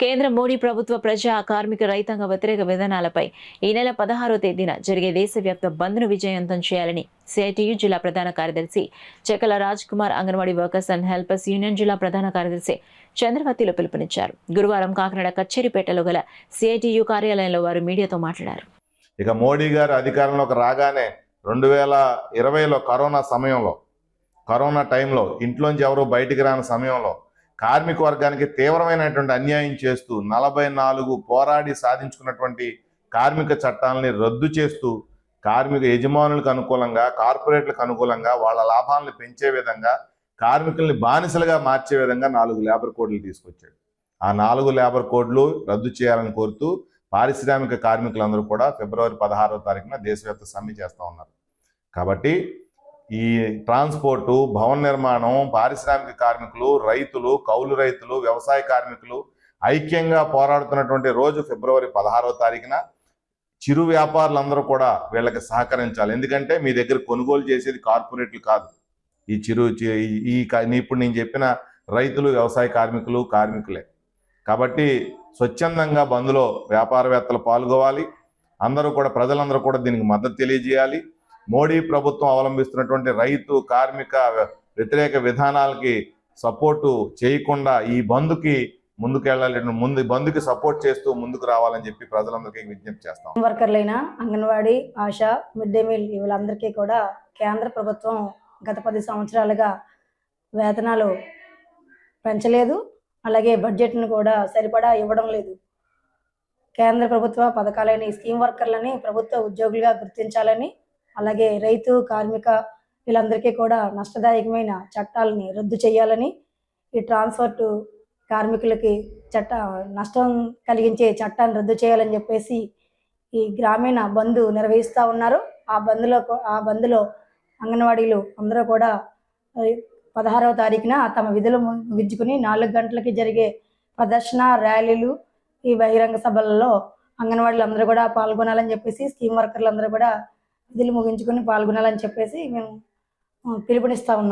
కేంద్ర మోడీ ప్రభుత్వ ప్రజా కార్మిక రైతాంగ వ్యతిరేక విధానాలపై ఈ నెల 16వ తేదీన జరిగే దేశవ్యాప్త బంద్ను విజయవంతం చేయాలని సిఐటియు జిల్లా ప్రధాన కార్యదర్శి చెక్కల Raj Kumar anganwadi workers and helpers union జిల్లా ప్రధాన కార్యదర్శి చంద్రవతిలో పిలుపునిచ్చారు. గురువారం కాకినాడ కచ్చేరిపేటలో గల సిఐటియు కార్యాలయంలో వారు మీడియాతో మాట్లాడారు. ఇక మోడీ గారు అధికారంలోకి రాగానే 2020లో కరోనా టైంలో ఇంట్లోంచి ఎవరు బయటికి రాని సమయంలో కార్మిక వర్గానికి తీవ్రమైనటువంటి అన్యాయం చేస్తూ 44 పోరాడి సాధించుకున్నటువంటి కార్మిక చట్టాలని రద్దు చేస్తూ కార్మిక యజమానులకు అనుకూలంగా, కార్పొరేట్లకు అనుకూలంగా వాళ్ళ లాభాలను పెంచే విధంగా, కార్మికుల్ని బానిసలుగా మార్చే విధంగా 4 లేబర్ కోడ్లు తీసుకొచ్చాడు. ఆ 4 లేబర్ కోడ్లు రద్దు చేయాలని కోరుతూ పారిశ్రామిక కార్మికులందరూ కూడా ఫిబ్రవరి 16వ తారీఖున దేశవ్యాప్త సమ్మె చేస్తూ ఉన్నారు. కాబట్టి ఈ ట్రాన్స్పోర్టు, భవన నిర్మాణం, పారిశ్రామిక కార్మికులు, రైతులు, కౌలు రైతులు, వ్యవసాయ కార్మికులు ఐక్యంగా పోరాడుతున్నటువంటి రోజు ఫిబ్రవరి 16వ తారీఖున. చిరు వ్యాపారులందరూ కూడా వీళ్ళకి సహకరించాలి. ఎందుకంటే మీ దగ్గర కొనుగోలు చేసేది కార్పొరేట్లు కాదు, ఇప్పుడు నేను చెప్పిన రైతులు, వ్యవసాయ కార్మికులే. కాబట్టి స్వచ్ఛందంగా బంద్లో వ్యాపారవేత్తలు పాల్గొవాలి. ప్రజలందరూ కూడా దీనికి మద్దతు తెలియజేయాలి. మోడీ ప్రభుత్వం అవలంబిస్తున్నటువంటి రైతు, కార్మిక వ్యతిరేక విధానాలకి సపోర్టు చేయకుండా ఈ బంద్కి బంద్కి సపోర్ట్ చేస్తూ ముందుకు రావాలని చెప్పి ప్రజలందరికీ విజ్ఞప్తి చేస్తాం. వర్కర్లైన Anganwadi, Asha, mid day meal వీళ్ళందరికీ కూడా కేంద్ర ప్రభుత్వం గత 10 సంవత్సరాలుగా వేతనాలు పెంచలేదు. అలాగే బడ్జెట్ను కూడా సరిపడా ఇవ్వడం లేదు. కేంద్ర ప్రభుత్వ పథకాలైన ఈ స్కీమ్ వర్కర్లని ప్రభుత్వ ఉద్యోగులుగా గుర్తించాలని, అలాగే రైతు, కార్మిక వీళ్ళందరికీ కూడా నష్టదాయకమైన చట్టాలని రద్దు చేయాలని, ఈ ట్రాన్స్పోర్ట్ కార్మికులకి నష్టం కలిగించే చట్టాన్ని రద్దు చేయాలని చెప్పేసి ఈ గ్రామీణ బంద్ నిర్వహిస్తూ ఉన్నారు. ఆ బంద్లో అంగన్వాడీలు అందరూ కూడా 16వ తారీఖున తమ విధులు ముగించుకుని 4 గంటలకి జరిగే ప్రదర్శన, ర్యాలీలు, ఈ బహిరంగ సభలలో అంగన్వాడీలు అందరూ కూడా పాల్గొనాలని చెప్పేసి, స్కీమ్ వర్కర్లు అందరూ కూడా విధులు ముగించుకొని పాల్గొనాలని చెప్పేసి మేము పిలుపునిస్తా ఉన్నాం.